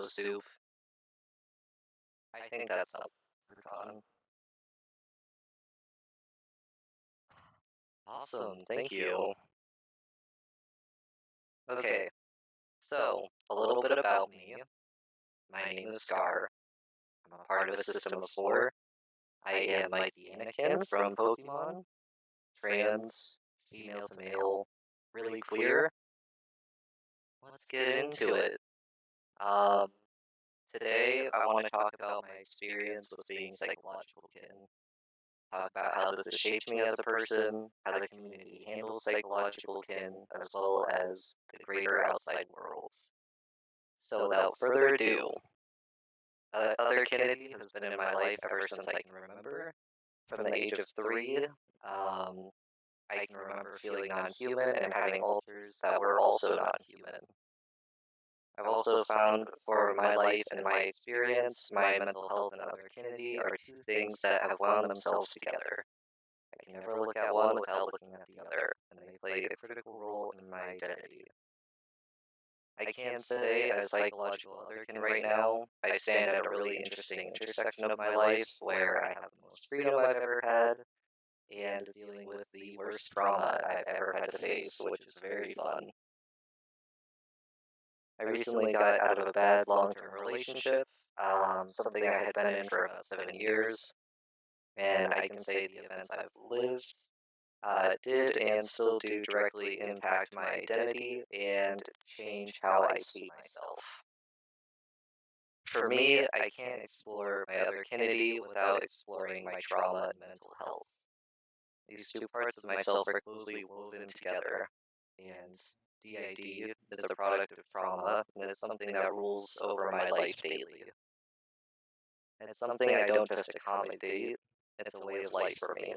tomato soup. I think that's not Othercon. Awesome, thank you. Okay, so a little bit about me. My name is Scar. I'm a part of a system of four. I am like the Anakin from Pokemon, trans, female to male, really queer. Let's get into it. Um, Today I want to talk about my experience with being psychological kin. Talk about how this has shaped me as a person, how the community handles psychological kin, as well as the greater outside world. So without further ado, Otherkinity has been in my life ever since I can remember. From the age of 3, I can remember feeling non-human and having alters that were also non-human. I've also found for my life and my experience, my mental health and Otherkinity are two things that have wound themselves together. I can never look at one without looking at the other, and they play a critical role in my identity. I can say, as psychological otherkin right now, I stand at a really interesting intersection of my life where I have the most freedom I've ever had, and dealing with the worst trauma I've ever had to face, which is very fun. I recently got out of a bad long-term relationship, something I had been in for about 7 years, and I can say the events I've lived did and still do directly impact my identity and change how I see myself. For me, I can't explore my Otherkinity without exploring my trauma and mental health. These two parts of myself are closely woven together, and DID is a product of trauma, and it's something that rules over my life daily. It's something I don't just accommodate, it's a way of life for me.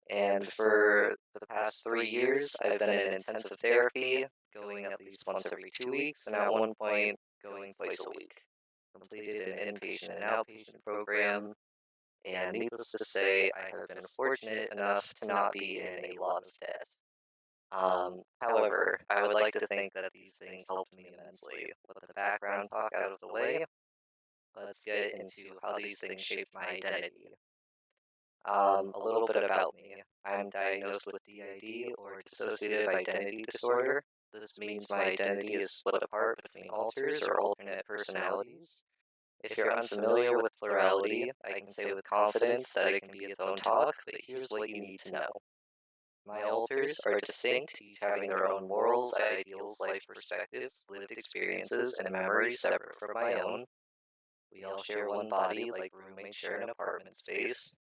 And for the past 3 years, I've been in intensive therapy, going at least once every 2 weeks, and at one point, going twice a week. Completed an inpatient and outpatient program, and needless to say, I have been fortunate enough to not be in a lot of debt. However, I would like to think that these things helped me immensely. With the background talk out of the way, let's get into how these things shaped my identity. A little bit about me. I'm diagnosed with DID, or Dissociative Identity Disorder. This means my identity is split apart between alters, or alternate personalities. If you're unfamiliar with plurality, I can say with confidence that it can be its own talk, but here's what you need to know. My alters are distinct, each having their own morals, ideals, life perspectives, lived experiences, and memories separate from my own. We all share one body like roommates share an apartment space.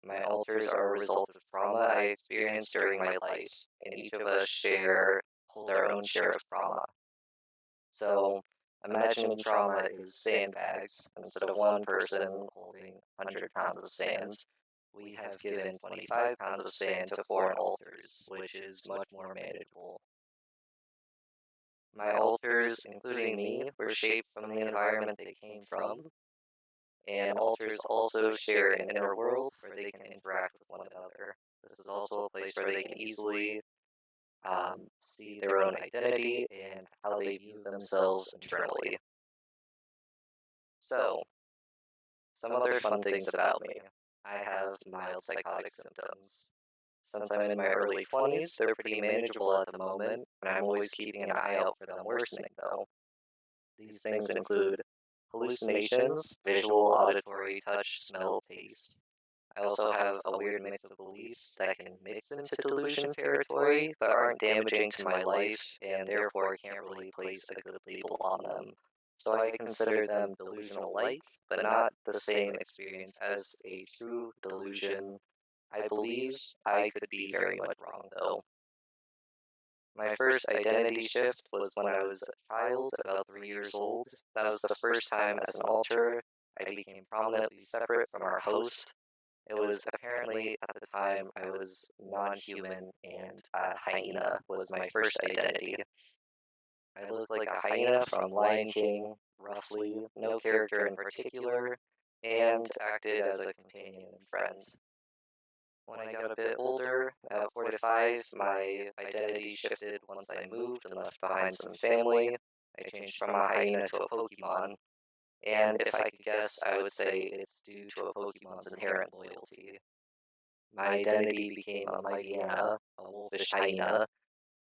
My alters are a result of trauma I experienced during my life, and each of us hold our own share of trauma. So, imagining trauma is sandbags. Instead of one person holding 100 pounds of sand, we have given 25 pounds of sand to foreign alters, which is much more manageable. My alters, including me, were shaped from the environment they came from, and alters also share an inner world where they can interact with one another. This is also a place where they can easily see their own identity and how they view themselves internally. So, some other fun things about me. I have mild psychotic symptoms. Since I'm in my early 20s, they're pretty manageable at the moment, and I'm always keeping an eye out for them worsening, though. These things include hallucinations, visual, auditory, touch, smell, taste. I also have a weird mix of beliefs that can mix into delusion territory, but aren't damaging to my life, and therefore can't really place a good label on them. So I consider them delusional-like, but not the same experience as a true delusion. I believe I could be very much wrong, though. My first identity shift was when I was a child, about 3 years old. That was the first time as an alter I became prominently separate from our host. It was apparently, at the time, I was non-human, and a hyena was my first identity. I looked like a hyena from Lion King, roughly, no character in particular, and acted as a companion and friend. When I got a bit older, at 4 to 5, my identity shifted once I moved and left behind some family. I changed from a hyena to a Pokemon, and if I could guess, I would say it's due to a Pokemon's inherent loyalty. My identity became a Mightyena, a wolfish hyena,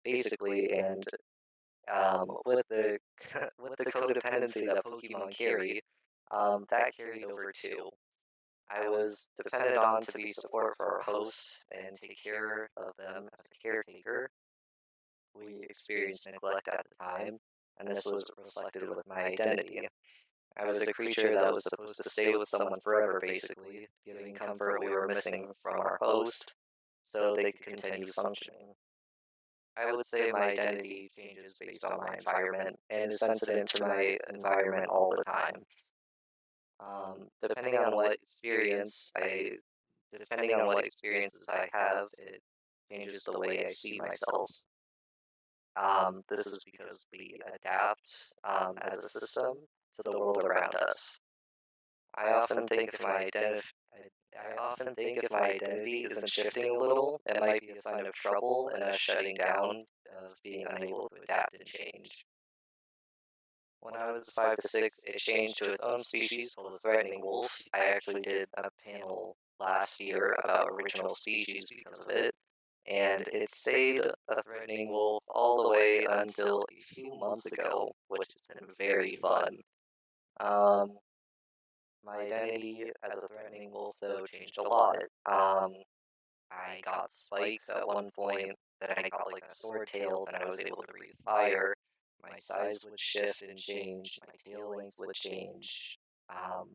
basically, and with the with the codependency that Pokemon carry, that carried over too. I was depended on to be support for our host and take care of them as a caretaker. We experienced neglect at the time, and this was reflected with my identity. I was a creature that was supposed to stay with someone forever, basically, giving comfort we were missing from our host so they could continue functioning. I would say my identity changes based on my environment and is sensitive to my environment all the time. Depending on what depending on what experiences I have, it changes the way I see myself. This is because we adapt as a system to the world around us. I often think if my identity I often think if my identity isn't shifting a little, it might be a sign of trouble and us shutting down of being unable to adapt and change. When I was 5 to 6, it changed to its own species called the threatening wolf. I actually did a panel last year about original species because of it, and it stayed a threatening wolf all the way until a few months ago, which has been very fun. Um, my identity as a threatening wolf, though, changed a lot. I got spikes at one point, then I got like a sword tail, then I was able to breathe fire. My size would shift and change, my tail length would change.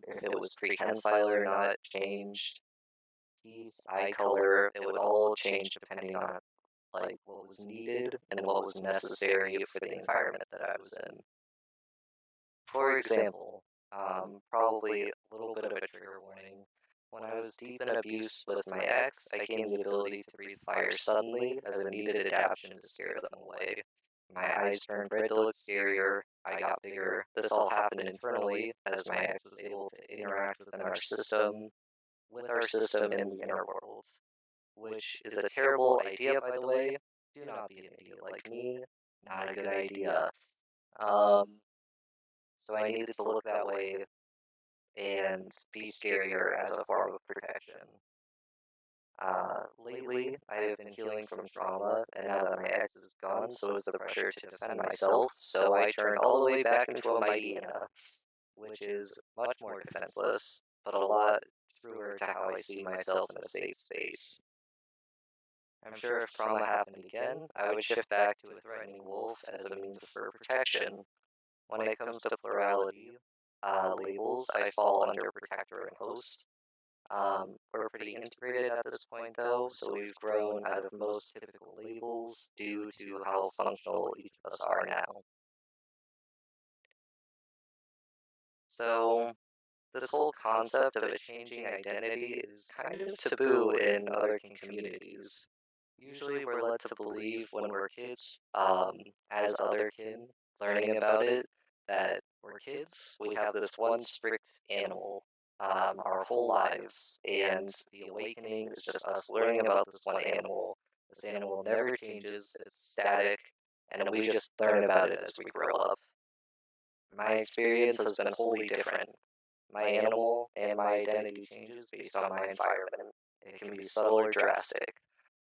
If it was prehensile or not changed, teeth, eye color, it would all change depending on like what was needed and what was necessary for the environment that I was in. For example, probably a little bit of a trigger warning. When I was deep in abuse with my ex, I gained the ability to breathe fire suddenly as a needed adaptation to scare them away. My eyes turned red to look scarier, I got bigger. This all happened internally as my ex was able to interact with our system in the inner world, which is a terrible idea, by the way. Do not be an idiot like me. Not a good idea. Um, so I needed to look that way and be scarier as a form of protection. Lately, I have been healing from trauma, and now that my ex is gone, so is the pressure to defend myself, so I turned all the way back into a mighty Anna, which is much more defenseless, but a lot truer to how I see myself in a safe space. I'm sure if trauma happened again, I would shift back to a threatening wolf as a means for protection. When it comes to plurality labels, I fall under protector and host. We're pretty integrated at this point, though, so we've grown out of most typical labels due to how functional each of us are now. So, this whole concept of a changing identity is kind of taboo in otherkin communities. Usually, we're led to believe when we're kids, as otherkin, learning about it, that we're kids, we have this one strict animal our whole lives, and the awakening is just us learning about this one animal. This animal never changes, it's static, and we just learn about it as we grow up. My experience has been wholly different. My animal and my identity changes based on my environment. It can be subtle or drastic.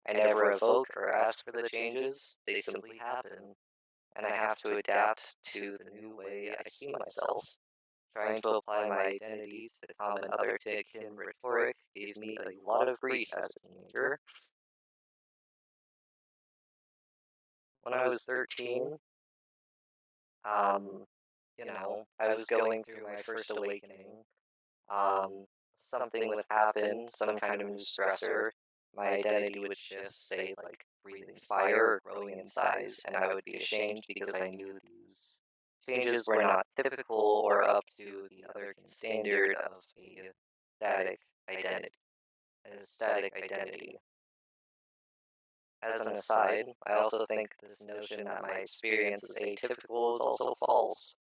I never evoke or ask for the changes, they simply happen, and I have to adapt to the new way I see myself. Trying to apply my identity to the common otherkin rhetoric gave me a lot of grief as a teenager. When I was 13, um, I was going through my first awakening. Um, Something would happen, some kind of new stressor, my identity would shift, say, like breathing fire or growing in size, and I would be ashamed because I knew these changes were not typical or up to the other standard of a static identity. A static identity. As an aside, I also think this notion that my experience is atypical is also false.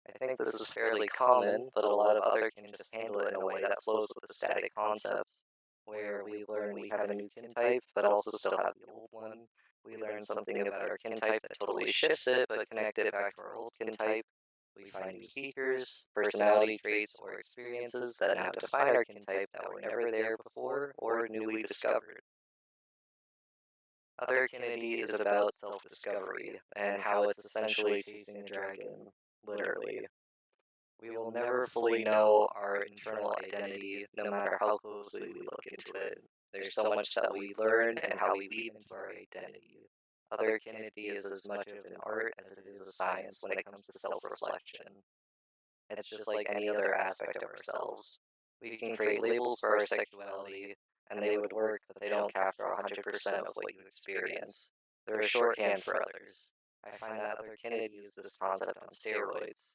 I think this is fairly common, but a lot of other kin just handle it in a way that flows with the static concept, where we learn we have a new kin type, but also still have the old one. We learn something about our kin type that totally shifts it, but connect it back to our old kin type. We find new features, personality traits, or experiences that now define our kin type that were never there before or newly discovered. Otherkinity is about self-discovery and how it's essentially chasing a dragon, literally. We will never fully know our internal identity, no matter how closely we look into it. There's so much that we learn and how we weave into our identity. Otherkinity is as much of an art as it is a science when it comes to self-reflection. It's just like any other aspect of ourselves. We can create labels for our sexuality, and they would work, but they don't capture 100% of what you experience. They're a shorthand for others. I find that Otherkinity is this concept on steroids.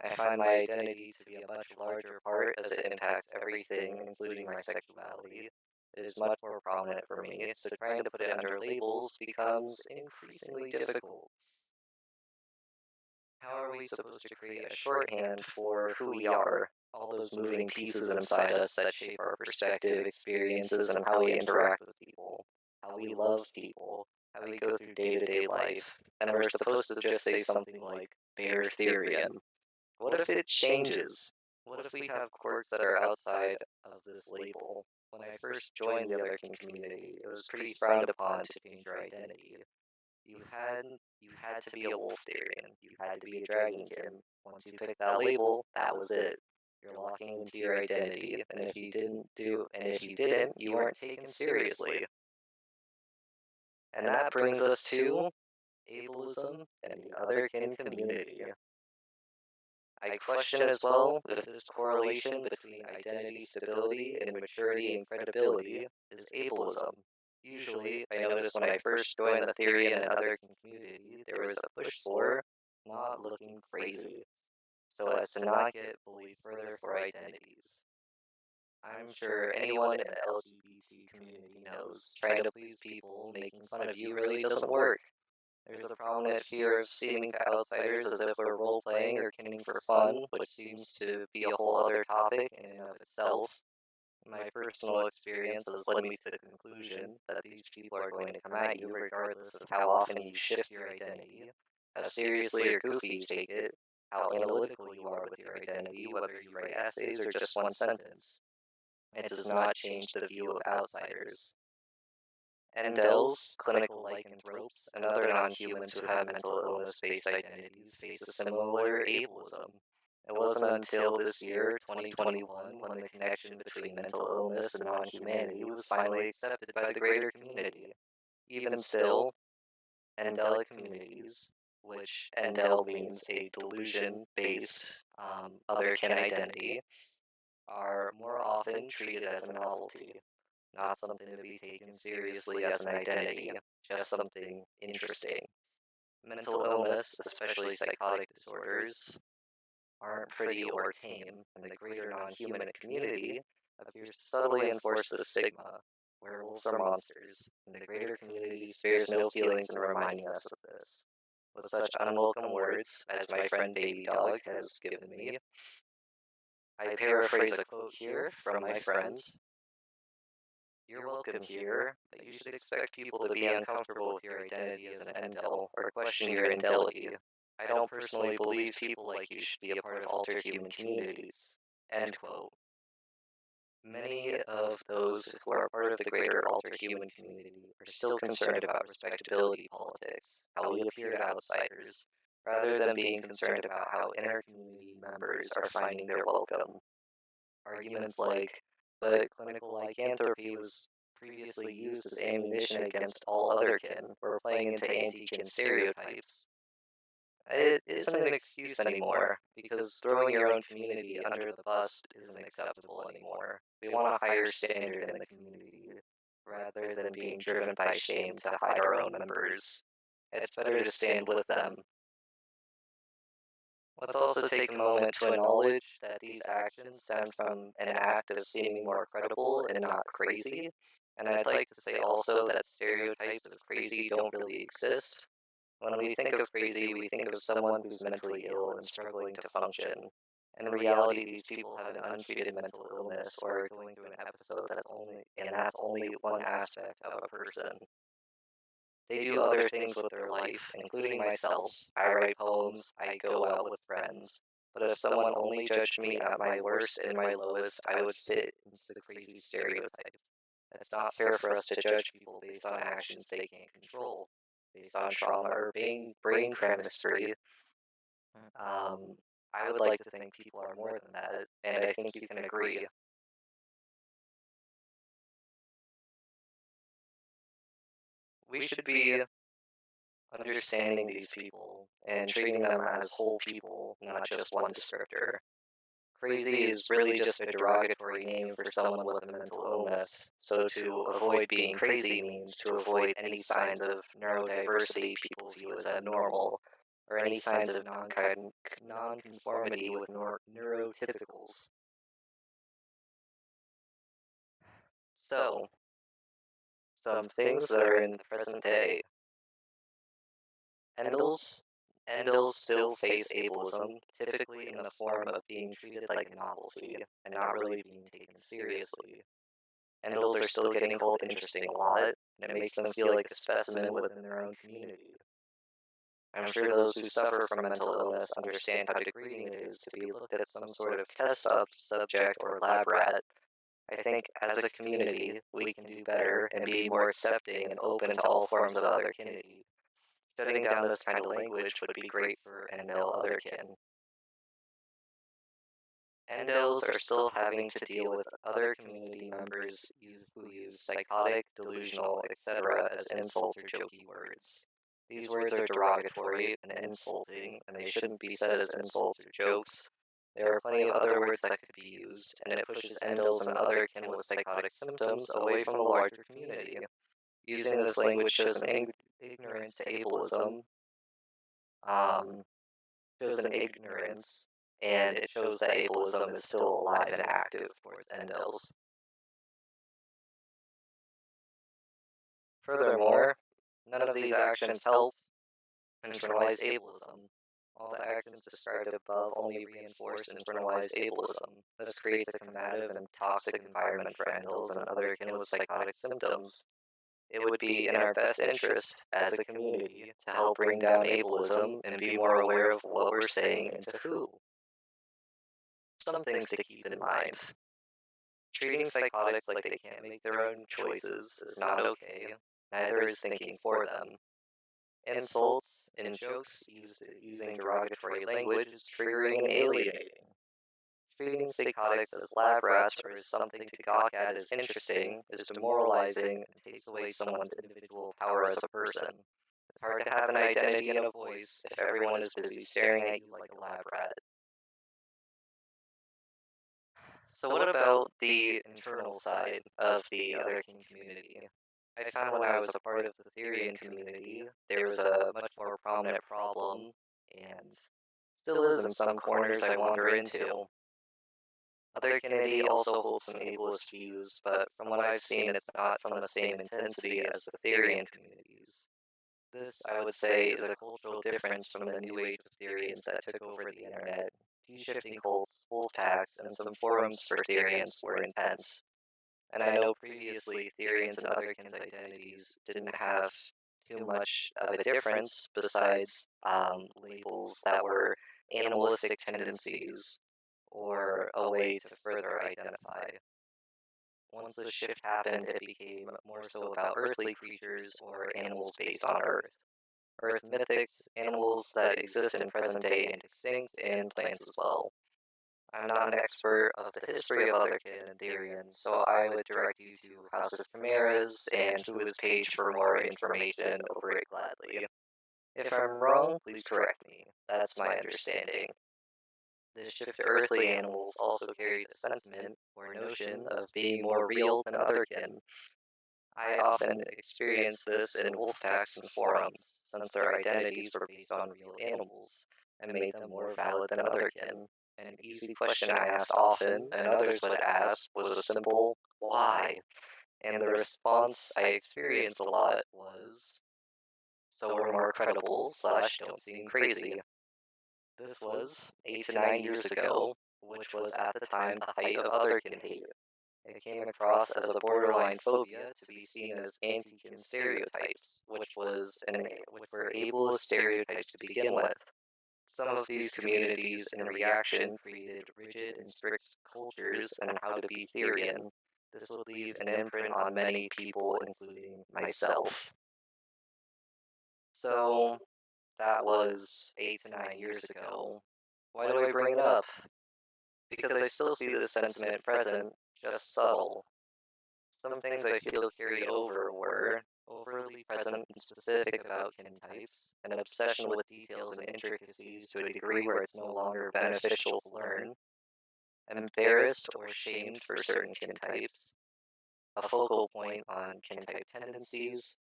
I find my identity to be a much larger part as it impacts everything, including my sexuality. It is much more prominent for me, so trying to put it under labels becomes increasingly difficult. How are we supposed to create a shorthand for who we are? All those moving pieces inside us that shape our perspective, experiences, and how we interact with people, how we love people, how we go through day to day life. And we're supposed to just say something like bare Therian. What if it changes? What if we have quirks that are outside of this label? When I first joined the Otherkin community, it was pretty frowned upon to change your identity. You had you had to be a Wolftherian. You had to be a Dragonkin. Once you picked that label, that was it. You're locking into your identity, and if you didn't, you weren't taken seriously. And that brings us to ableism and the Otherkin community. I question as well if this correlation between identity stability and maturity and credibility is ableism. Usually, I noticed when I first joined the Therian and Otherkin community, there was a push for not looking crazy, so as to not get bullied further for identities. I'm sure anyone in the LGBT community knows trying to please people, making fun of you really doesn't work. There's a prominent fear of seeming to outsiders as if we're role-playing or kinning for fun, which seems to be a whole other topic in and of itself. My personal experience has led me to the conclusion that these people are going to come at you regardless of how often you shift your identity, how seriously or goofy you take it, how analytical you are with your identity, whether you write essays or just one sentence. It does not change the view of outsiders. Endels, clinical lycanthropes, and other non-humans who have mental illness-based identities face a similar ableism. It wasn't until this year, 2021, when the connection between mental illness and non-humanity was finally accepted by the greater community. Even still, endelic communities, which endel means a delusion-based otherkin identity, are more often treated as a novelty, not something to be taken seriously as an identity, just something interesting. Mental illness, especially psychotic disorders, aren't pretty or tame, and the greater non-human community appears to subtly enforce the stigma. Werewolves are monsters, and the greater community spares no feelings in reminding us of this. With such unwelcome words, as my friend Baby Dog has given me, I paraphrase a quote here from my friend. You're welcome here, but you should expect people to be uncomfortable with your identity as an Endel, or question your Endelity. I don't personally believe people like you should be a part of alterhuman communities. End quote. Many of those who are part of the greater alterhuman community are still concerned about respectability politics, how we appear to outsiders, rather than being concerned about how inner community members are finding their welcome. Arguments like, but clinical lycanthropy was previously used as ammunition against all otherkin, or playing into anti-kin stereotypes. It isn't an excuse anymore, because throwing your own community under the bus isn't acceptable anymore. We want a higher standard in the community, rather than being driven by shame to hide our own members. It's better to stand with them. Let's also take a moment to acknowledge that these actions stem from an act of seeming more credible and not crazy, and I'd like to say also that stereotypes of crazy don't really exist. When we think of crazy, we think of someone who's mentally ill and struggling to function. In reality, these people have an untreated mental illness or are going through an episode that's only one aspect of a person. They do other things with their life, including myself. I write poems, I go out with friends. But if someone only judged me at my worst and my lowest, I would fit into the crazy stereotype. It's not fair for us to judge people based on actions they can't control, based on trauma or brain chemistry. Um, I would like to think people are more than that, and I think you can agree. We should be understanding these people and treating them as whole people, not just one descriptor. Crazy is really just a derogatory name for someone with a mental illness, so to avoid being crazy means to avoid any signs of neurodiversity people view as abnormal, or any signs of nonconformity with neurotypicals. So, some things that are in the present day. Endels, Endels still face ableism, typically in the form of being treated like a novelty and not really being taken seriously. Endels are still getting called interesting a lot, and it makes them feel like a specimen within their own community. I'm sure those who suffer from mental illness understand how degrading it is to be looked at some sort of subject or lab rat. I think, as a community, we can do better and be more accepting and open to all forms of otherkinity. Shutting down this kind of language would be great for Endel otherkin. Endels are still having to deal with other community members who use psychotic, delusional, etc. as insult or jokey words. These words are derogatory and insulting, and they shouldn't be said as insults or jokes. There are plenty of other words that could be used, and it pushes Endels and otherkin with psychotic symptoms away from the larger community. Using this language shows an ignorance to ableism, um, shows an ignorance, and it shows that ableism is still alive and active towards Endels. Furthermore, none of these actions help internalize ableism. All the actions described above only reinforce internalized ableism. This creates a combative and toxic environment for Endels and other kin with psychotic symptoms. It would be in our best interest as a community to help bring down ableism and be more aware of what we're saying and to who. Some things to keep in mind. Treating psychotics like they can't make their own choices is not okay. Neither is thinking for them. Insults and jokes using derogatory language is triggering and alienating. Treating psychotics as lab rats or as something to gawk at as interesting is demoralizing and takes away someone's individual power as a person. It's hard to have an identity and a voice if everyone is busy staring at you like a lab rat. So what about the internal side of the otherkin community? I found when I was a part of the Therian community, there was a much more prominent problem, and still is in some corners I wander into. Otherkinity also holds some ableist views, but from what I've seen, it's not from the same intensity as the Therian communities. This, I would say, is a cultural difference from the new age of Therians that took over the internet. Few shifting cults, wolf packs, and some forums for Therians were intense. And I know previously Therians and otherkin's identities didn't have too much of a difference besides labels that were animalistic tendencies or a way to further identify. Once the shift happened, it became more so about earthly creatures or animals based on Earth. Earth mythics, animals that exist in present day and extinct, and plants as well. I'm not an expert of the history of otherkin and Therians, so I would direct you to House of Chimeras and to his page for more information over it gladly. If I'm wrong, please correct me. That's my understanding. This shift to earthly animals also carried a sentiment or notion of being more real than otherkin. I often experience this in wolf packs and forums, since their identities were based on real animals, and made them more valid than otherkin. An easy question I asked often, and others would ask, was a simple, why? And the response I experienced a lot was, so we're more credible / don't seem crazy. This was 8 to 9 years ago, which was at the time the height of otherkin hate. It came across as a borderline phobia to be seen as anti-kin stereotypes, which were ableist stereotypes to begin with. Some of these communities, in reaction, created rigid and strict cultures and how to be Therian. This would leave an imprint on many people, including myself. So, that was 8 to 9 years ago. Why do I bring it up? Because I still see this sentiment present, just subtle. Some things I feel carried over were overly present and specific about kin types, an obsession with details and intricacies to a degree where it's no longer beneficial to learn, embarrassed or shamed for certain kin types, a focal point on kin type tendencies,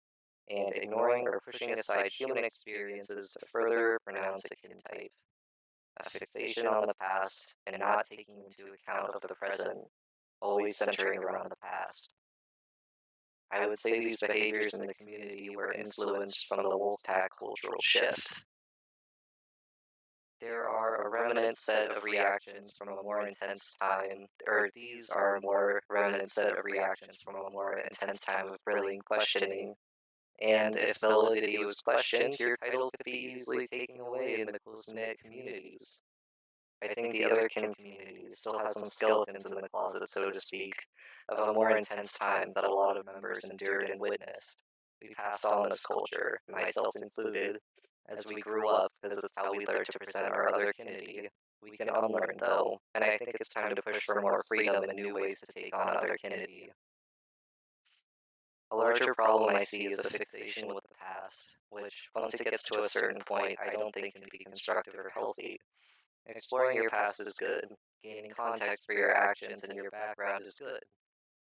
and ignoring or pushing aside human experiences to further pronounce a kin type, a fixation on the past and not taking into account of the present, always centering around the past. I would say these behaviors in the community were influenced from the Wolfpack cultural shift. There are a remnant set of reactions from a more intense time, or these are a more remnant set of reactions from a more intense time of brilliant questioning. And if validity was questioned, your title could be easily taken away in the close-knit communities. I think the Otherkin community still has some skeletons in the closet, so to speak, of a more intense time that a lot of members endured and witnessed. We passed on this culture, myself included, as we grew up, because it's how we learned to present our Otherkinity. We can unlearn, though, and I think it's time to push for more freedom and new ways to take on Otherkinity. A larger problem I see is a fixation with the past, which, once it gets to a certain point, I don't think can be constructive or healthy. Exploring your past is good, gaining context for your actions and your background is good,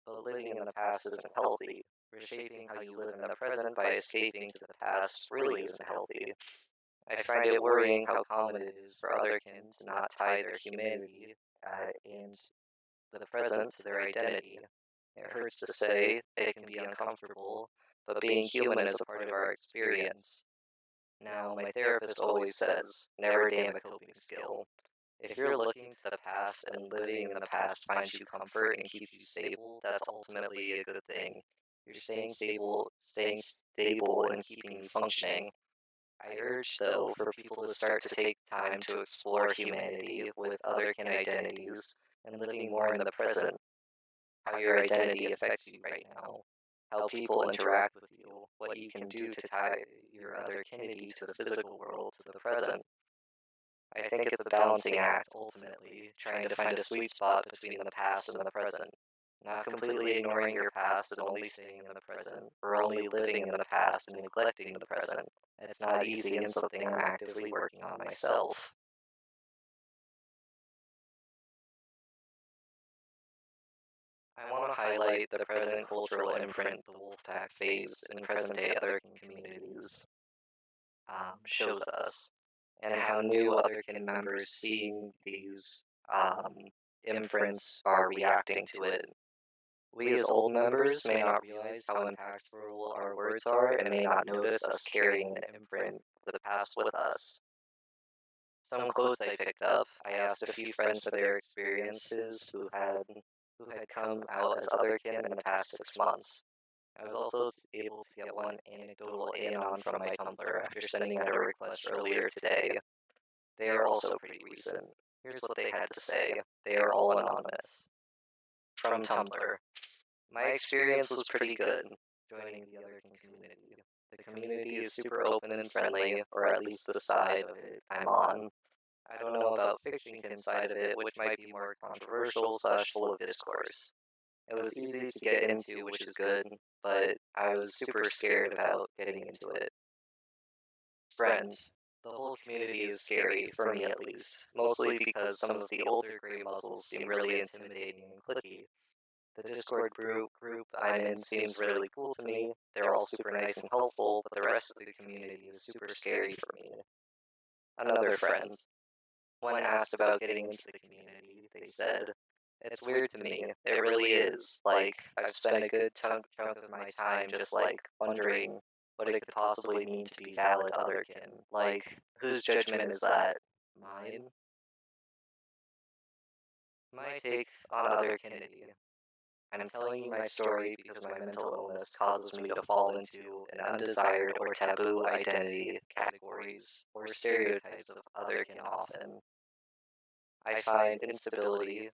but living in the past isn't healthy. Reshaping how you live in the present by escaping to the past really isn't healthy. I find it worrying how common it is for otherkin to not tie their humanity and the present to their identity. It hurts to say, it can be uncomfortable, but being human is a part of our experience. Now, my therapist always says, never damn a coping skill. If you're looking to the past and living in the past finds you comfort and keeps you stable, that's ultimately a good thing. You're staying stable and keeping you functioning. I urge, though, for people to start to take time to explore humanity with otherkin identities and living more in the present, how your identity affects you right now, how people interact with you, what you can do to tie your otherkinity to the physical world, to the present. I think it's a balancing act, ultimately, trying to find a sweet spot between the past and the present. Not completely ignoring your past and only staying in the present, or only living in the past and neglecting the present. It's not easy and something I'm actively working on myself. I want to highlight the present cultural imprint the Wolfpack phase in present-day Otherkin communities shows us, and how new Otherkin members seeing these imprints are reacting to it. We as old members may not realize how impactful our words are and may not notice us carrying an imprint of the past with us. Some quotes I picked up, I asked a few friends for their experiences who had come out as otherkin in the past 6 months. I was also able to get one anecdotal anon from my Tumblr after sending out a request earlier today. They are also pretty recent. Here's what they had to say. They are all anonymous. From Tumblr. My experience was pretty good, joining the Otherkin community. The community is super open and friendly, or at least the side of it I'm on. I don't know about fictionkin side of it, which might be more controversial / full of discourse. It was easy to get into, which is good, but I was super scared about getting into it. Friend. The whole community is scary, for me at least, mostly because some of the older gray muzzles seem really intimidating and cliquey. The Discord group I'm in seems really cool to me, they're all super nice and helpful, but the rest of the community is super scary for me. Another friend. When asked about getting into the community, they said, it's weird to me, it really is, like, I've spent a good chunk of my time just, like, wondering what it could possibly mean to be valid otherkin. Like, whose judgment is that? Mine? My take on otherkinity. I'm telling you my story because my mental illness causes me to fall into an undesired or taboo identity categories or stereotypes of otherkin often. I find instability,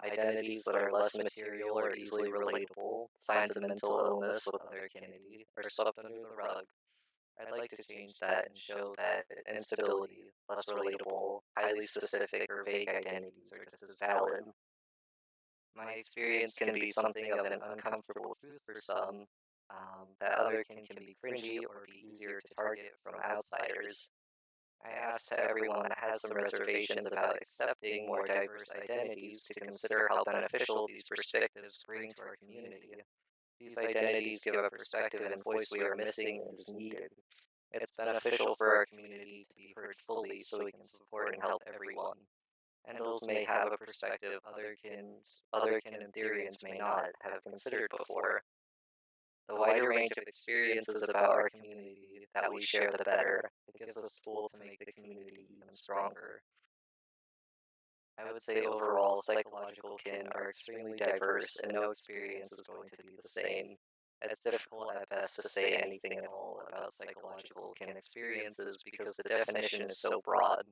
identities that are less material or easily relatable, signs of mental illness with otherkinity, are swept under the rug. I'd like to change that and show that instability, less relatable, highly specific, or vague identities are just as valid. My experience can be something of an uncomfortable truth for some, that otherkin can be cringy or be easier to target from outsiders. I ask to everyone that has some reservations about accepting more diverse identities to consider how beneficial these perspectives bring to our community. These identities give a perspective and voice we are missing and is needed. It's beneficial for our community to be heard fully so we can support and help everyone. Endels may have a perspective otherkin and Therians may not have considered before. The wider range of experiences about our community that we share, the better. It gives us tools to make the community even stronger. I would say overall, psychological kin are extremely diverse and no experience is going to be the same. It's difficult at best to say anything at all about psychological kin experiences because the definition is so broad.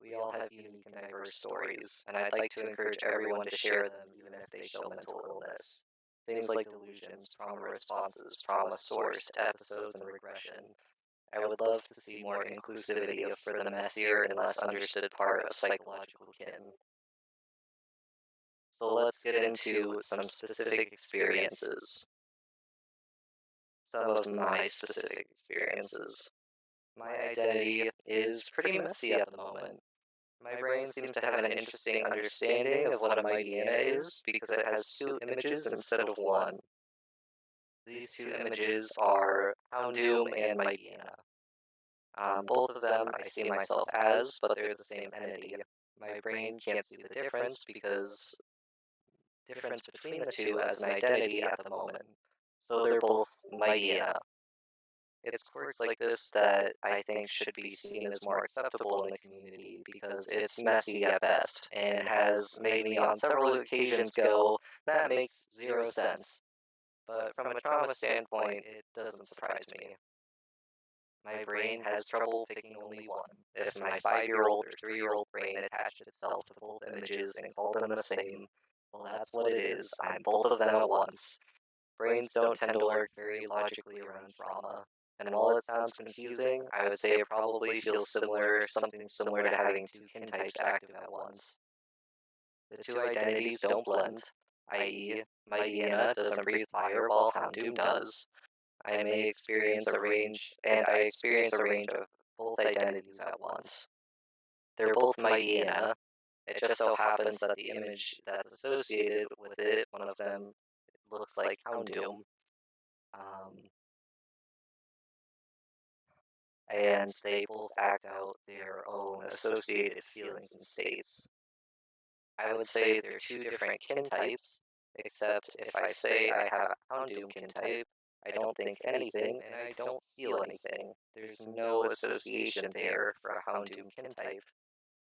We all have unique and diverse stories, and I'd like to encourage everyone to share them even if they show mental illness. Things like delusions, trauma responses, trauma sourced episodes, and regression. I would love to see more inclusivity for the messier and less understood part of psychological kin. So let's get into some specific experiences. Some of my specific experiences. My identity is pretty messy at the moment. My brain seems to have an interesting understanding of what a Mightyena is because it has two images instead of one. These two images are Houndoom and Mightyena. Both of them I see myself as, but they're the same entity. My brain can't see the difference between the two as an identity at the moment. So they're both Mightyena. It's quirks like this that I think should be seen as more acceptable in the community because it's messy at best and has made me on several occasions go, that makes zero sense. But from a trauma standpoint, it doesn't surprise me. My brain has trouble picking only one. If my 5-year-old or 3-year-old brain attached itself to both images and called them the same, well, that's what it is. I'm both of them at once. Brains don't tend to work very logically around trauma. And while it sounds confusing, I would say it probably feels something similar to having two kin types active at once. The two identities don't blend, i.e., Mightyena doesn't breathe fire while Houndoom does. I experience a range of both identities at once. They're both Mightyena. It just so happens that the image that's associated with it, one of them, looks like Houndoom. Um, and they both act out their own associated feelings and states. I would say they're two different kin types, except if I say I have a Houndoom kin type, I don't think anything and I don't feel anything. There's no association there for a Houndoom kin type.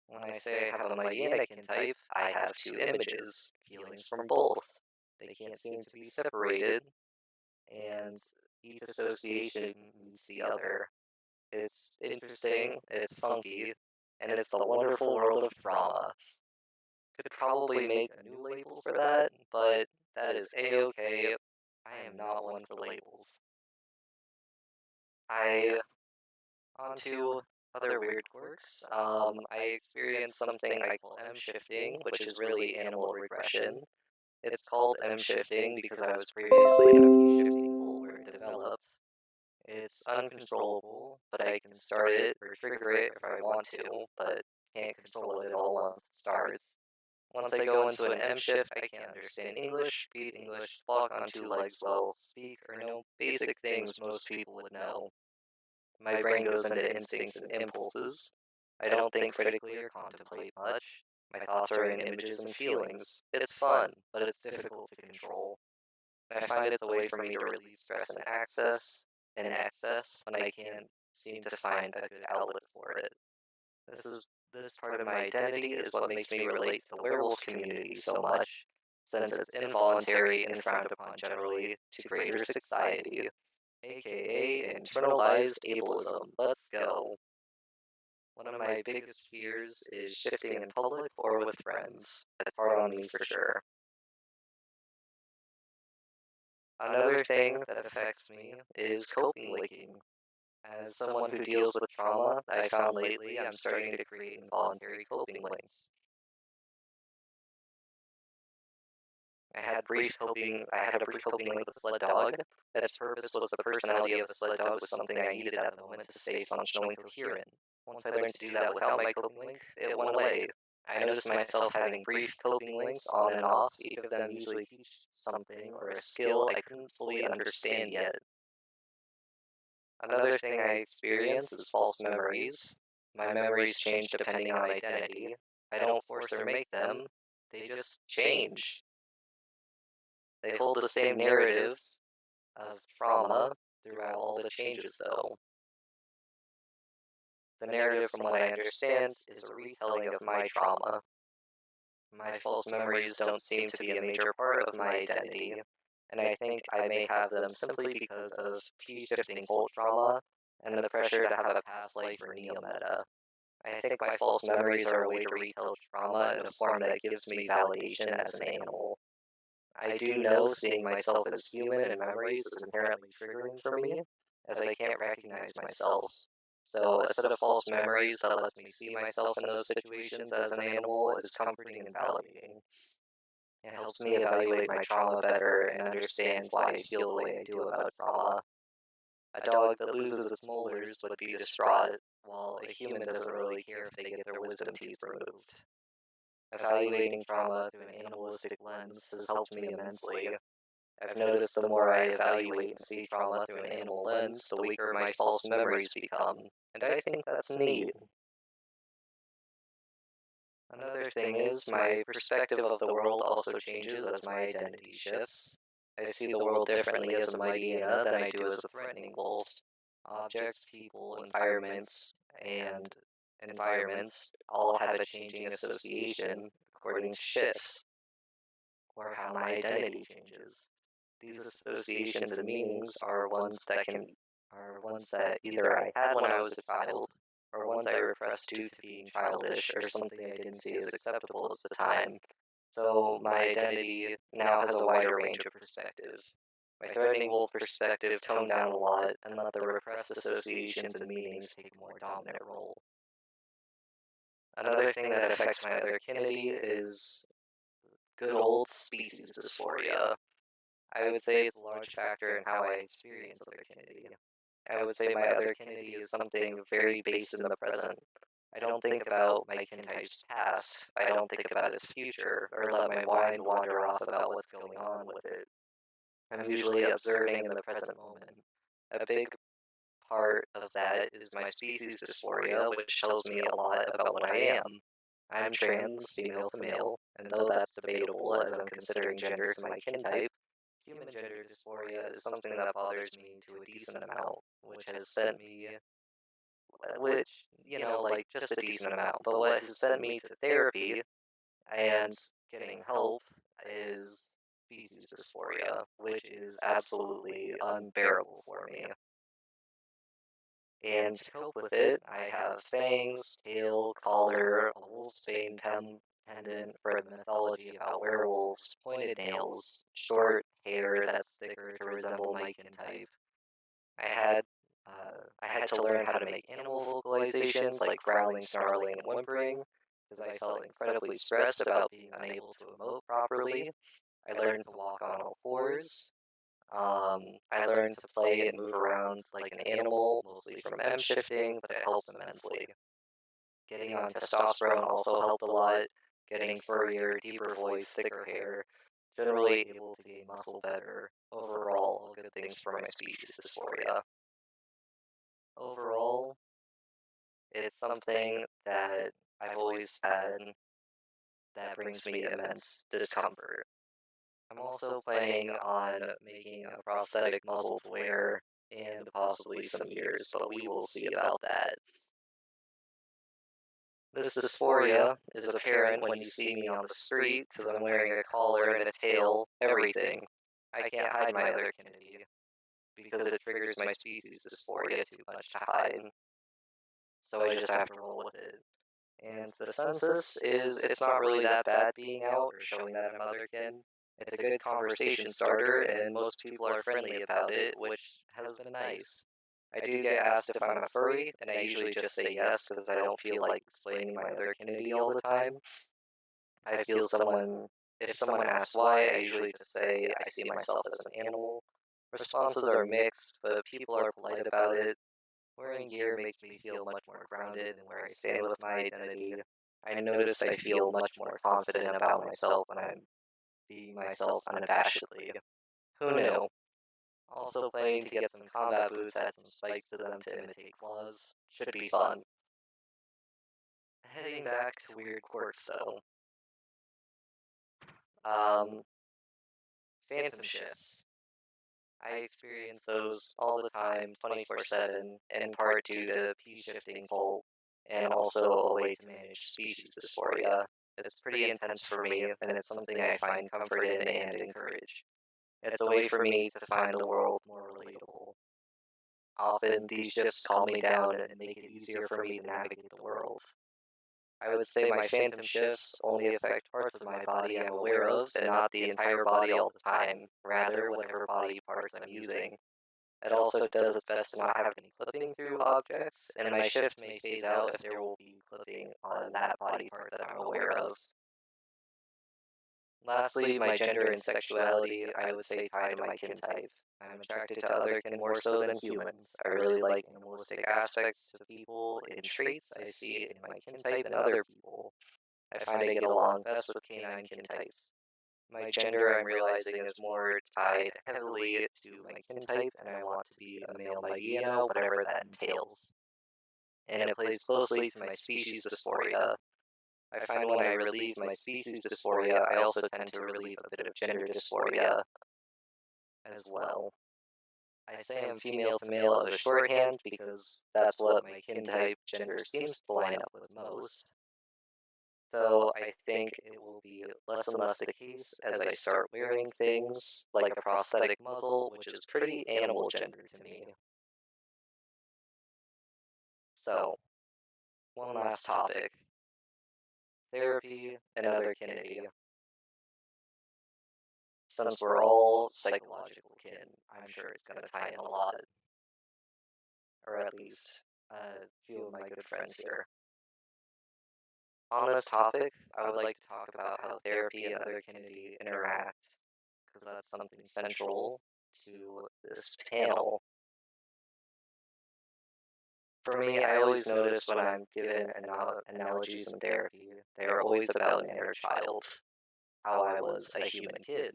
When I say I have a Mightyena kin type, I have two images, feelings from both. They can't seem to be separated, and each association needs the other. It's interesting, it's funky, and it's the wonderful world of drama. Could probably make a new label for that, but that is a-okay. I am not one for labels. I onto other weird quirks. I experienced something I call M-shifting, which is really animal regression. It's called M-shifting because I was previously in a few shifting pool where it developed. It's uncontrollable, but I can start it or trigger it if I want to, but can't control it at all once it starts. Once I go into an M shift, I can't understand English, speak English, walk on two legs well, speak or know basic things most people would know. My brain goes into instincts and impulses. I don't think critically or contemplate much. My thoughts are in images and feelings. It's fun, but it's difficult to control. I find it's a way for me to relieve stress and excess when I can't seem to find a good outlet for it. This part of my identity is what makes me relate to the werewolf community so much. since it's involuntary and frowned upon generally to greater society, aka internalized ableism. Let's go. One of my biggest fears is shifting in public or with friends. That's hard on me for sure. Another thing that affects me is coping linking. As someone who deals with trauma, I found lately I'm starting to create involuntary coping links. I had a brief coping link with the sled dog. Its purpose was the personality of the sled dog was something I needed at the moment to stay functional and coherent. Once I learned to do that without my coping link, it went away. I noticed myself having brief coping links on and off. Each of them usually teach something or a skill I couldn't fully understand yet. Another thing I experience is false memories. My memories change depending on identity. I don't force or make them, they just change. They hold the same narrative of trauma throughout all the changes, though. The narrative, from what I understand, is a retelling of my trauma. My false memories don't seem to be a major part of my identity, and I think I may have them simply because of P-shifting cult trauma and the pressure to have a past life or neo-meta. I think my false memories are a way to retell trauma in a form that gives me validation as an animal. I do know seeing myself as human in memories is inherently triggering for me, as I can't recognize myself. So a set of false memories that lets me see myself in those situations as an animal is comforting and validating. It helps me evaluate my trauma better and understand why I feel the way I do about trauma. A dog that loses its molars would be distraught, while a human doesn't really care if they get their wisdom teeth removed. Evaluating trauma through an animalistic lens has helped me immensely. I've noticed the more I evaluate and see trauma through an animal lens, the weaker my false memories become, and I think that's neat. Another thing is, my perspective of the world also changes as my identity shifts. I see the world differently as a mighty hyena than I do as a threatening wolf. Objects, people, and environments all have a changing association according to shifts, or how my identity changes. These associations and meanings are ones that either I had when I was a child, or ones I repressed due to being childish, or something I didn't see as acceptable at the time. So my identity now has a wider range of perspective. My threatening wolf perspective toned down a lot and let the repressed associations and meanings take a more dominant role. Another thing that affects my otherkinity is good old species dysphoria. I would say it's a large factor in how I experience otherkinity. I would say my otherkinity is something very based in the present. I don't think about my kintype's past. I don't think about its future, or let my mind wander off about what's going on with it. I'm usually observing in the present moment. A big part of that is my species dysphoria, which tells me a lot about what I am. I'm trans, female to male, and though that's debatable as I'm considering gender to my kintype, human gender dysphoria is something that bothers me to a decent amount, which has sent me, like just a decent amount. But what has sent me to therapy and getting help is species dysphoria, which is absolutely unbearable for me. And to cope with it, I have fangs, tail, collar, a wolf's bane pendant for the mythology about werewolves, pointed nails, short hair that's thicker to resemble my kintype. I had I had to learn how to make animal vocalizations like growling, snarling, and whimpering, because I felt incredibly stressed about being unable to emote properly. I learned to walk on all fours. I learned to play and move around like an animal, mostly from M shifting, but it helps immensely. Getting on testosterone also helped a lot. Getting furrier, deeper voice, thicker hair, generally able to gain muscle better. Overall, all good things for my species dysphoria. Overall, it's something that I've always had that brings me immense discomfort. I'm also planning on making a prosthetic muzzle to wear and possibly some ears, but we will see about that. This dysphoria is apparent when you see me on the street because I'm wearing a collar and a tail, everything. I can't hide my otherkinity because it triggers my species dysphoria too much to hide, so I just have to roll with it. And the census it's not really that bad being out or showing that I'm otherkin. It's a good conversation starter, and most people are friendly about it, which has been nice. I do get asked if I'm a furry, and I usually just say yes because I don't feel like explaining my otherkinity all the time. I feel if someone asks why, I usually just say I see myself as an animal. Responses are mixed, but people are polite about it. Wearing gear makes me feel much more grounded in where I stand with my identity. I notice I feel much more confident about myself when I'm being myself unabashedly. Who knew? Also planning to get some combat boots, add some spikes to them to imitate claws. Should be fun. Heading back to weird quirks though. Um, Phantom shifts. I experience those all the time, 24/7, in part due to P-shifting cult, and also a way to manage species dysphoria. It's pretty intense for me, and it's something I find comfort in and encourage. It's a way for me to find the world more relatable. Often, these shifts calm me down and make it easier for me to navigate the world. I would say my phantom shifts only affect parts of my body I'm aware of, and not the entire body all the time, rather, whatever body parts I'm using. It also does its best to not have any clipping through objects, and my shift may phase out if there will be clipping on that body part that I'm aware of. Lastly, my gender and sexuality, I would say tie to my kin type. I'm attracted to otherkin more so than humans. I really like animalistic aspects to people and traits I see in my kin type and other people. I find I get along best with canine kin types. My gender, I'm realizing, is more tied heavily to my kin type, and I want to be a male Hyena, whatever that entails. And it plays closely to my species dysphoria. I find when I relieve my species dysphoria, I also tend to relieve a bit of gender dysphoria as well. I say I'm female to male as a shorthand because that's what my kin type gender seems to line up with most. Though I think it will be less and less the case as I start wearing things like a prosthetic muzzle, which is pretty animal gender to me. So, one last topic: therapy and otherkinity. Since we're all psychological kin, I'm sure it's going to tie in a lot, or at least a few of my good friends here. On this topic, I would like to talk about how therapy and otherkinity interact, because that's something central to this panel. For me, I always notice when I'm given analogies in therapy, they are always about an inner child, how I was a human kid,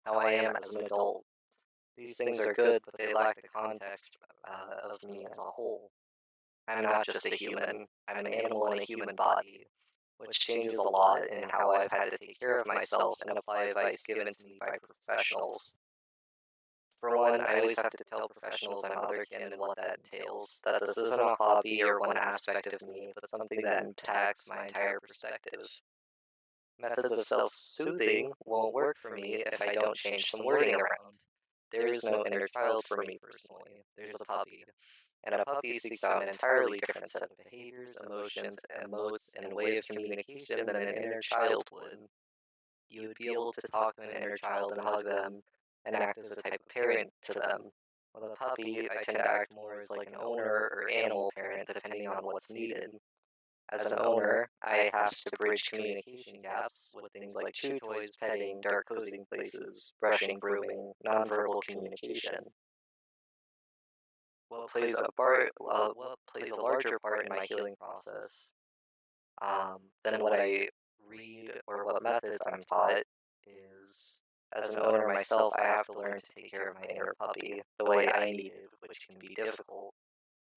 how I am as an adult. These things are good, but they lack the context of me as a whole. I'm not just a human, I'm an animal in a human body, which changes a lot in how I've had to take care of myself and apply advice given to me by professionals. For one, I always have to tell professionals I'm otherkin and what that entails, that this isn't a hobby or one aspect of me, but something that impacts my entire perspective. Methods of self-soothing won't work for me if I don't change some wording around. There is no inner child for me personally. There's a puppy. And a puppy seeks out an entirely different set of behaviors, emotions, emotes, and way of communication than an inner child would. You would be able to talk to an inner child and hug them and act as a type of parent to them. With a puppy, I tend to act more as like an owner or animal parent depending on what's needed. As an owner, I have to bridge communication gaps with things like chew toys, petting, dark cozying places, brushing, grooming, nonverbal communication. What plays a larger part in my healing process than what I read or what methods I'm taught is, as an owner myself, I have to learn to take care of my inner puppy the way I needed, which can be difficult,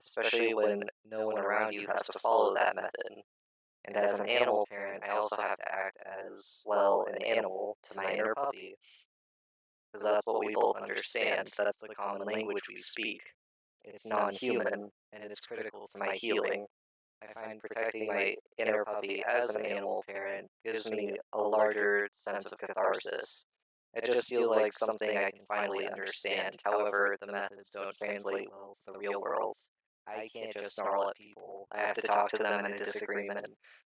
especially when no one around you has to follow that method. And as an animal parent, I also have to act as well an animal to my inner puppy, because that's what we both understand. That's the common language we speak. it's non-human, and it's critical to my healing. I find protecting my inner puppy as an animal parent gives me a larger sense of catharsis. It just feels like something I can finally understand. However, the methods don't translate well to the real world. I can't just snarl at people. I have to talk to them in a disagreement.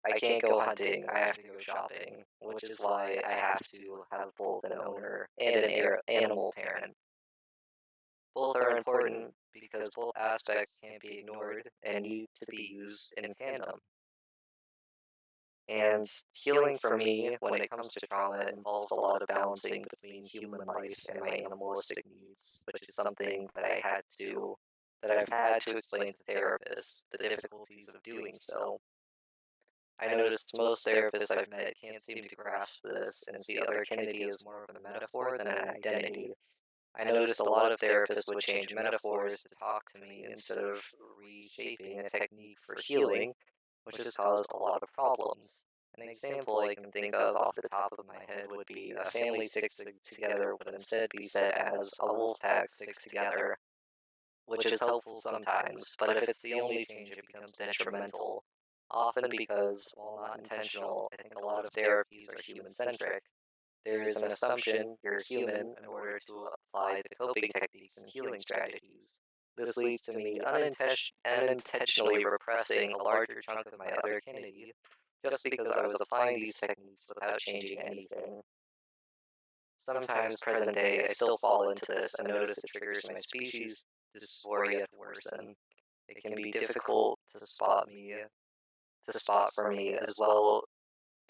I can't go hunting. I have to go shopping, which is why I have to have both an owner and an animal parent. Both are important because both aspects can't be ignored and need to be used in tandem. And healing for me, when it comes to trauma, involves a lot of balancing between human life and my animalistic needs, which is something that I've had to explain to therapists, the difficulties of doing so. I noticed most therapists I've met can't seem to grasp this and see Otherkinity as more of a metaphor than an identity. I noticed a lot of therapists would change metaphors to talk to me instead of reshaping a technique for healing, which has caused a lot of problems. An example I can think of off the top of my head would be a family sticks together would instead be said as a wolf pack sticks together, which is helpful sometimes, but if it's the only change, it becomes detrimental. Often because, while not intentional, I think a lot of therapies are human centric. There is an assumption you're human in order to apply the coping techniques and healing strategies. This leads to me unintentionally repressing a larger chunk of my other kinity just because I was applying these techniques without changing anything. Sometimes, present day, I still fall into this and notice it triggers my species dysphoria to worsen. It can be difficult to spot for me as well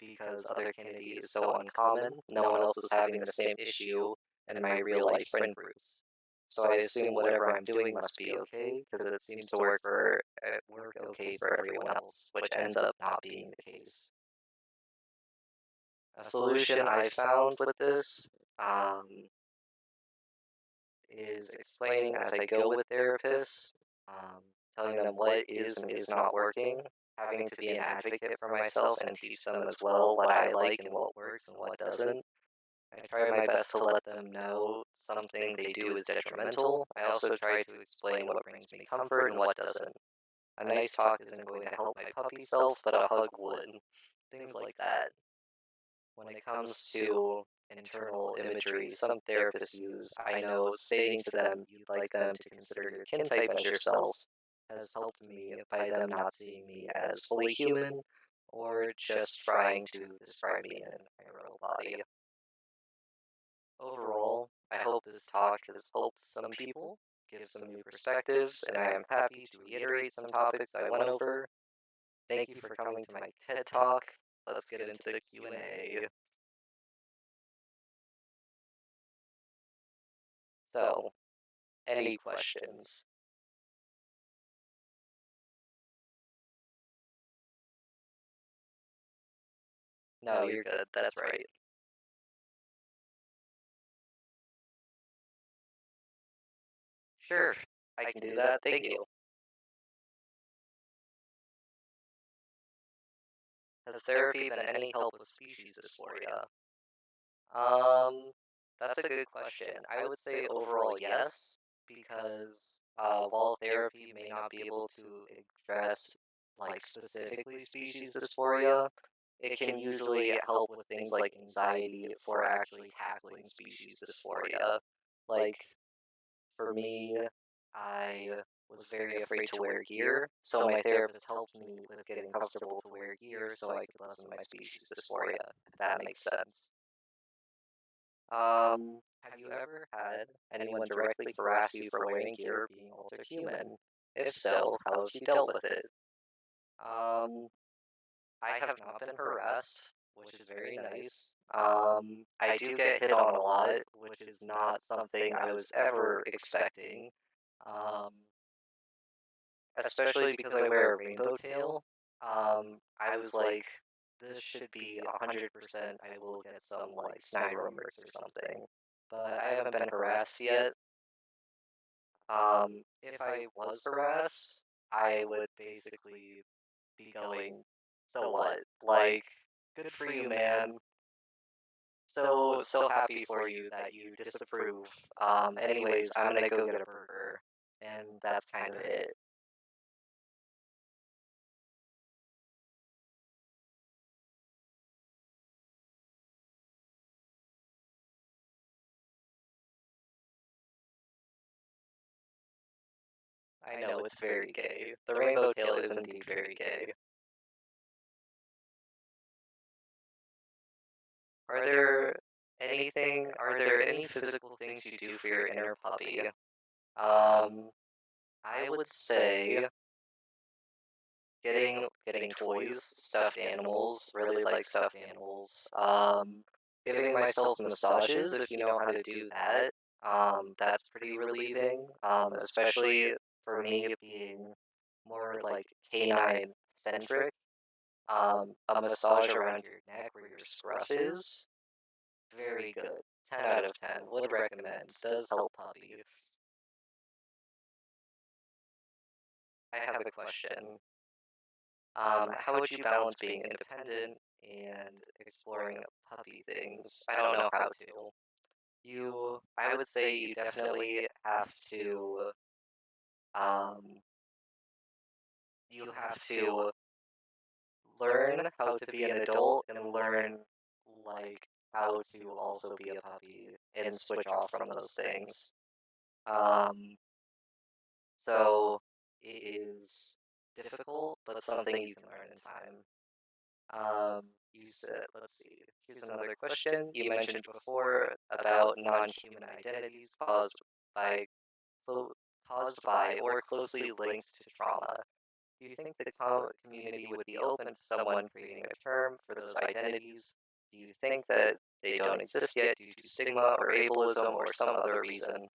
because Otherkinity is so uncommon, no one else is having the same issue in my real life friend groups. So I assume whatever I'm doing must be okay because it seems to work okay for everyone else, which ends up not being the case. A solution I found with this um, is explaining as I go with therapists, um, telling them what is and is not working, having to be an advocate for myself and teach them as well what I like and what works and what doesn't. I try my best to let them know something they do is detrimental. I also try to explain what brings me comfort and what doesn't. A nice talk isn't going to help my puppy self, but a hug would. Things like that. When it comes to internal imagery some therapists use, I know stating to them you'd like them to consider your kin type as yourself has helped me by them not seeing me as fully human or just trying to describe me in my real body. Overall, I hope this talk has helped some people, give some new perspectives, and I am happy to reiterate some topics I went over. Thank you for coming to my TED Talk. Let's get into the Q&A. So, any questions? No, you're good. That's right. Sure, I can do that. Thank you. Has therapy been any help with species dysphoria? Um, that's a good question. I would say overall yes, because while therapy may not be able to address like specifically species dysphoria, it can usually help with things like anxiety for actually tackling species dysphoria. Like for me, I was very afraid to wear gear, so my therapist helped me with getting comfortable to wear gear so I could lessen my species dysphoria, if that makes sense. Have you ever had anyone directly harass you for wearing gear or being altered human? If so, how have you dealt with it? Um, I have not been harassed, which is very nice. I do get hit on a lot, which is not something I was ever expecting. Um, Especially because I wear a rainbow tail. I was like, this should be 100%. I will get some like snide rumors or something, but I haven't been harassed yet. If I was harassed, I would basically be going, so what? Like, good for you, man. So happy for you that you disapprove. Anyways, I'm gonna go get a burger, and that's kind of it. I know it's very gay. The rainbow tail is indeed very gay. Are there are there any physical things you do for your inner puppy? Um, I would say getting toys, stuffed animals, really like stuffed animals. Giving myself massages if you know how to do that. That's pretty relieving. Especially for me being more like canine centric. A massage around your neck where your scruff is, very good. 10 out of 10. Would recommend. Does help puppies. I have a question. How would you balance being independent and exploring puppy things? I don't know how to. I would say you definitely um, you have to learn how to be an adult and learn, like, how to also be a puppy and switch off from those things. Um, so it is difficult, but something you can learn in time. You said, let's see, here's another question. You mentioned before about non-human identities by, clo- caused by or closely linked to trauma. Do you think the community would be open to someone creating a term for those identities? Do you think that they don't exist yet due to stigma or ableism or some other reason?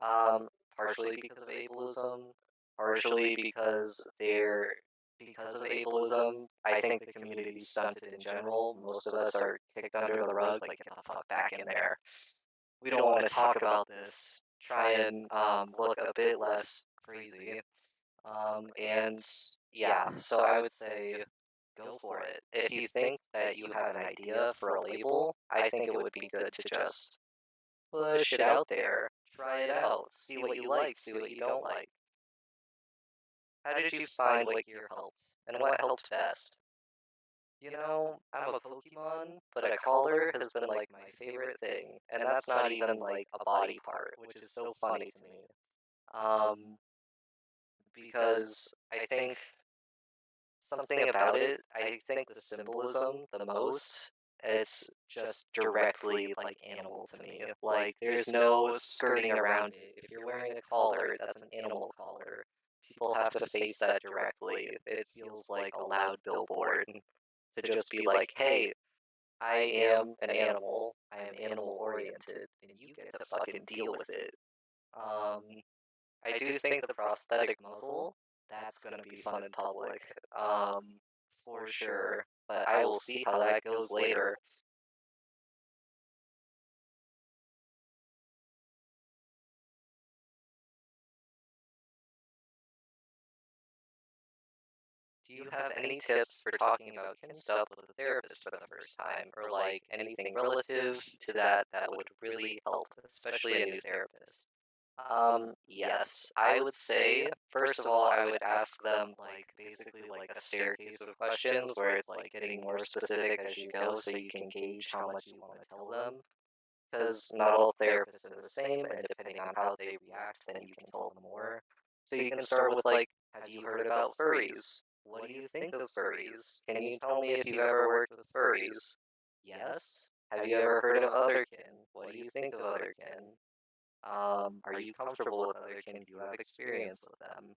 Um, Partially because of ableism, partially because of ableism. I think the community's stunted in general. Most of us are kicked under the rug, like get the fuck back in there. We don't want to talk about this. Try and look a bit less crazy. And yeah, so I would say go for it. If you think that you have an idea for a label, I think it would be good to just push it out there. Try it out. See what you like, see what you don't like. How did you find what gear helped? And what helped best? I'm a Pokemon, but a collar has been like my favorite thing. And that's not even like a body part, which is so funny to me. Um, because I think something about it, I think the symbolism the most, it's just directly like animal to me. Like there's no skirting around it. If you're wearing a collar, that's an animal collar. People have to face that directly. It feels like a loud billboard to just be like, hey, I am an animal. I am animal oriented, and you get to fucking deal with it. Um, I do think the prosthetic muzzle, that's gonna be fun in public, for sure. But I will see how that goes later. Do you have any tips for talking about kin stuff with a therapist for the first time, or like anything relative to that would really help, especially a new therapist? Yes, I would say, first of all, I would ask them, like, basically like a staircase of questions where it's like getting more specific as you go so you can gauge how much you want to tell them. Because not all therapists are the same, and depending on how they react, then you can tell them more. So you can start with, like, have you heard about furries? What do you think of furries? Can you tell me if you've ever worked with furries? Yes? Have you ever heard of otherkin? What do you think of otherkin? Are you comfortable with otherkin? Do you have experience with them?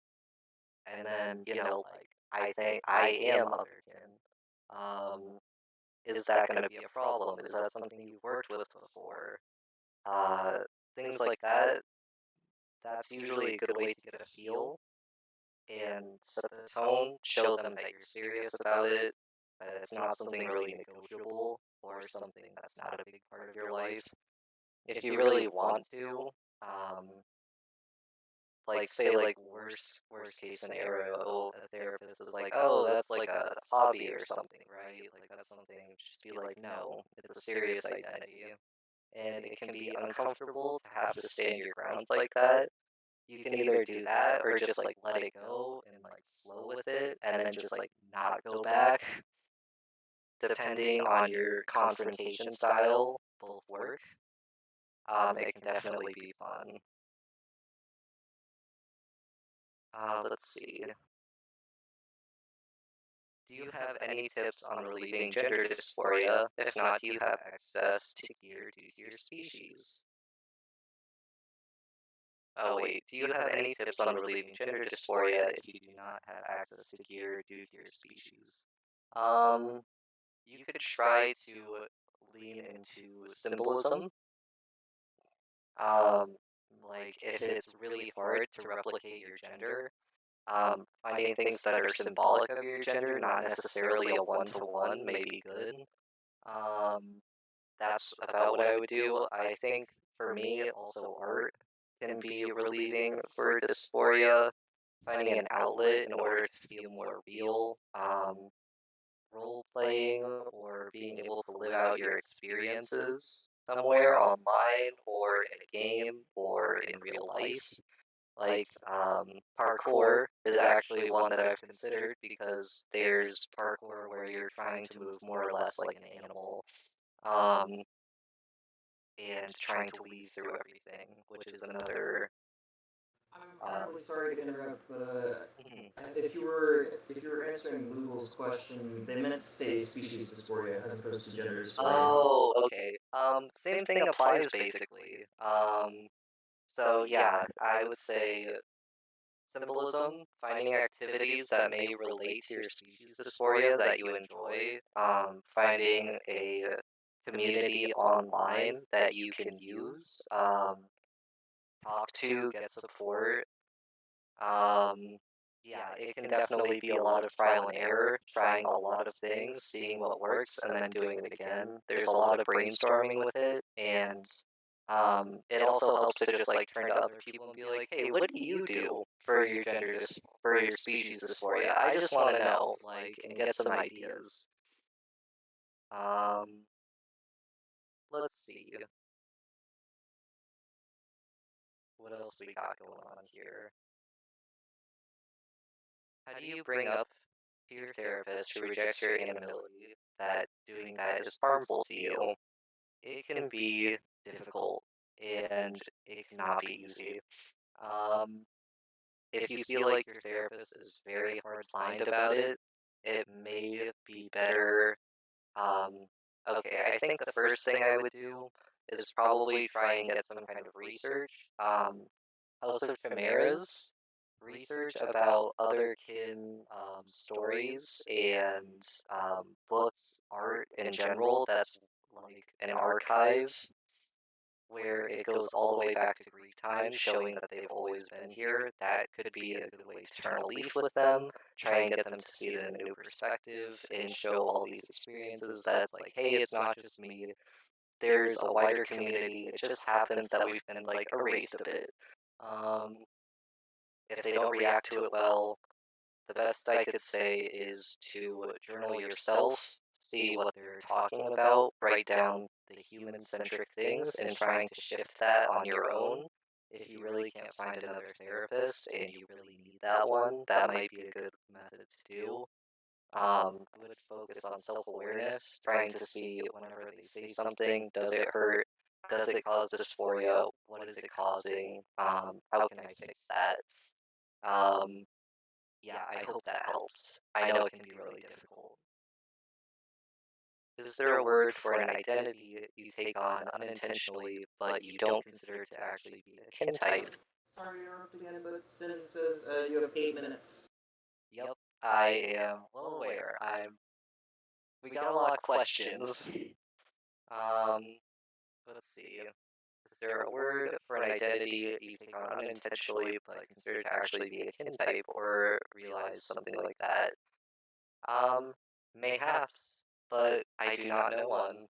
And then, like, I think I am otherkin. Um, is that going to be a problem? Is that something you've worked with before? Uh, Things like that. That's usually a good way to get a feel and set the tone, show them that you're serious about it, that it's not something really negotiable or something that's not a big part of your life. If you really want to, um, like say like worst case scenario, a therapist is like, oh, that's like a hobby or something, right? Like that's something. Just be like, no, it's a serious identity, and it can be uncomfortable to have to stand your ground like that. You can either do that or just, like, let it go and, like, flow with it, and then just, like, not go back. Depending on your confrontation style, both work. It can definitely be fun. Let's see. Do you have any tips on relieving gender dysphoria? If not, do you have access to gear due to your species? Oh wait, do you have any tips on relieving gender dysphoria if you do not have access to gear due to your species? Um, you could try to lean into symbolism. Um, like if it's really hard to replicate your gender, finding things that are symbolic of your gender, not necessarily a one-to-one, may be good. Um, that's about what I would do. I think for me, also art can be relieving for dysphoria. Finding an outlet in order to feel more real, role playing or being able to live out your experiences somewhere online or in a game or in real life. Like, parkour is actually one that I've considered because there's parkour where you're trying to move more or less like an animal, um, and trying to weave through everything, which is another. I'm incredibly sorry to interrupt, but Mhm. if you were answering Google's question, they meant to say species dysphoria as opposed to gender dysphoria. Oh, okay. Same thing applies basically. So yeah, I would say symbolism, finding activities that may relate to your species dysphoria that you enjoy, finding a community online that you can use, talk to, get support. Um, yeah, it can definitely be a lot of trial and error, trying a lot of things, seeing what works, and then doing it again. There's a lot of brainstorming with it, and it also helps to just like turn to other people and be like, "Hey, what do you do for your for your species dysphoria? I just want to know, like, and get some ideas." Um, let's see, what else we got going on here. How do you bring up to your therapist who rejects your anonymity that doing that is harmful to you? It can be difficult and it cannot be easy. Um, if you feel like your therapist is very hard-lined about it, it may be better. Um, okay, I think the first thing I would do is probably try and get some kind of research. House of Chimera's research about otherkin stories and books, art in general. That's like an archive where it goes all the way back to Greek times, showing that they've always been here. That could be a good way to turn a leaf with them, try and get them to see it in a new perspective, and show all these experiences that it's like, hey, it's not just me. There's a wider community. It just happens that we've been like erased a bit. Um, if they don't react to it well, the best I could say is to journal yourself, see what they're talking about, write down the human centric things, and trying to shift that on your own. If you really can't find another therapist and you really need that one, that might be a good method to do. I would focus on self awareness, trying to see whenever they say something, does it hurt? Does it cause dysphoria? What is it causing? How can I fix that? Um, yeah, I hope that helps. I know it can be really difficult. Is there a word for an identity you take on unintentionally, but you don't consider to actually be a kin type? Sorry to interrupt again, but Sin says you have 8 minutes. Yep, I am well aware. We got a lot of questions. Um, let's see. Is there a word for an identity you take on unintentionally, but consider to actually be a kin type or realize something like that? Um, mayhaps, but I do not know one.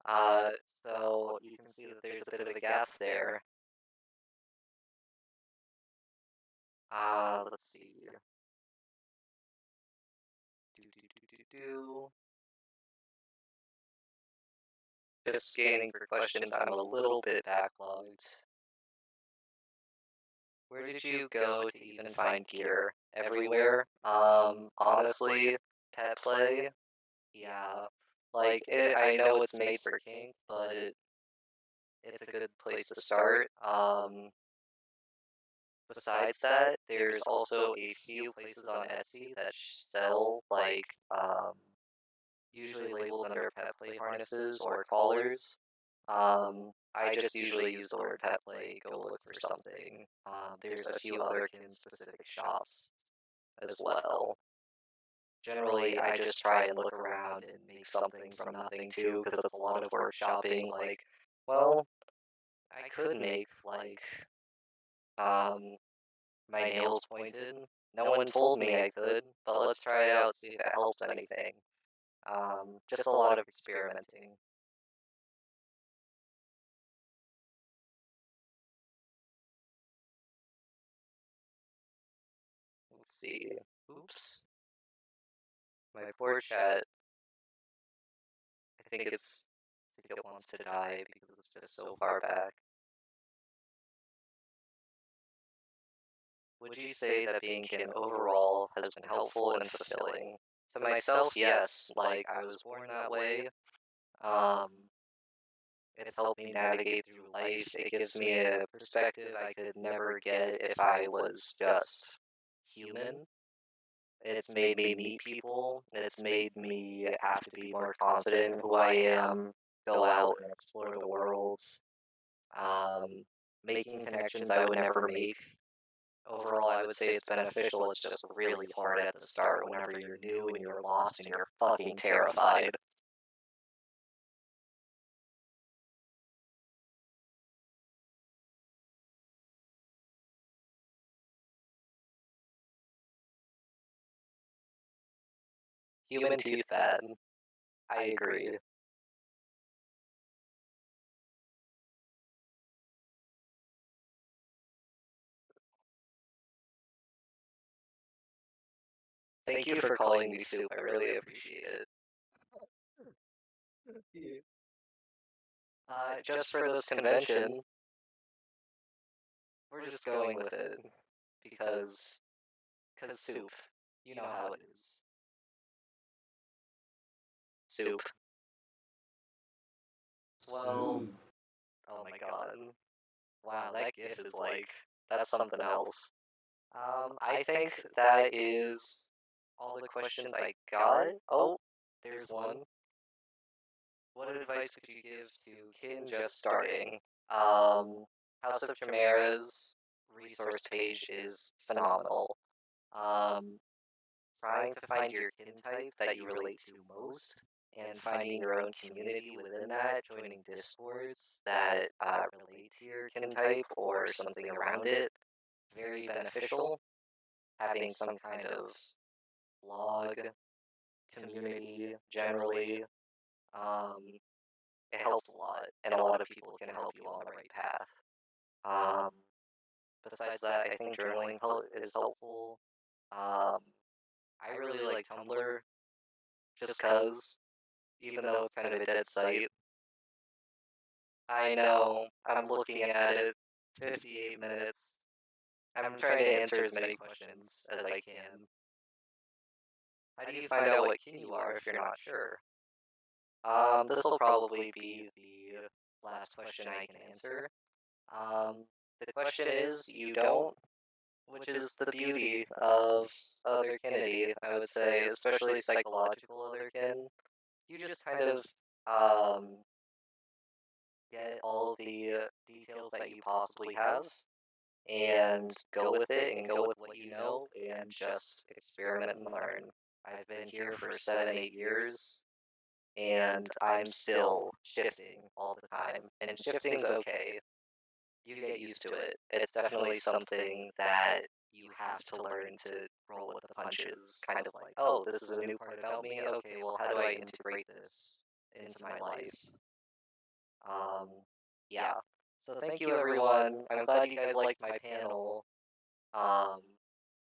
Uh, so you can see that there's a bit of a gap there. Let's see. Do. Just scanning for questions. I'm a little bit backlogged. Where did you go to even find gear? Everywhere. Honestly, pet play, yeah. Like, I know it's made for kink, but it's a good place to start. Besides that, there's also a few places on Etsy that sell, like, usually labeled under pet play harnesses or collars. I just usually use the word pet play, go look for something. There's a few otherkin specific shops as well. Generally, I just try and look around and make something from nothing too, because it's a lot of work shopping. Like, well, I could make like um my nails pointed. No one told me I could, but let's try it out, see if it helps anything. Just a lot of experimenting. Let's see. Oops. My poor chat. I think it wants to die because it's just so far back. Would you say that being kin overall has been helpful and fulfilling? To myself, yes. Like, I was born that way. Um, it's helped me navigate through life. It gives me a perspective I could never get if I was just human. It's made me meet people. It's made me have to be more confident in who I am, go out and explore the world, um, making connections I would never make. Overall, I would say it's beneficial. It's just really hard at the start whenever you're new and you're lost and you're fucking terrified. Human tooth bad. I agree. Thank you for calling me soup. I really appreciate it. Yeah. Just for this convention, we're just going with it because soup. You know how it is. Soup. Well, oh my god. Wow, that gif is like that's something else. I think that is all the questions I got. Oh, there's one. What advice would you give to kin just starting? House of Chimera's resource page is phenomenal. Um, Trying to find your kin type that you relate to most, and finding your own community within that, joining discords that relate to your kin type or something around it, very beneficial. Having some kind of blog community generally, um, it helps a lot, and a lot of people can help you on the right path. Um, Besides that, I think journaling is helpful. Um, I really like Tumblr just cause, even though it's kind of a dead site. I know, I'm looking at it, 58 minutes. I'm trying to answer as many questions as I can. How do you find out what kin you are if you're not sure? This will probably be the last question I can answer. Um, the question is, you don't, which is the beauty of Otherkinity, I would say, especially psychological Otherkin. You just kind of um, get all of the details that you possibly have and go with it and go with what you know and just experiment and learn. I've been here for 7, 8 years and I'm still shifting all the time. And shifting's okay. You get used to it. It's definitely something that you have to learn to roll with the punches. Kind of like, oh, this is a new part about me. Okay, well, how do I integrate this into my life? Um, yeah. So thank you, everyone. I'm glad you guys liked my panel. Um,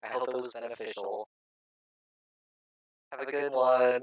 I hope it was beneficial. Have a good one.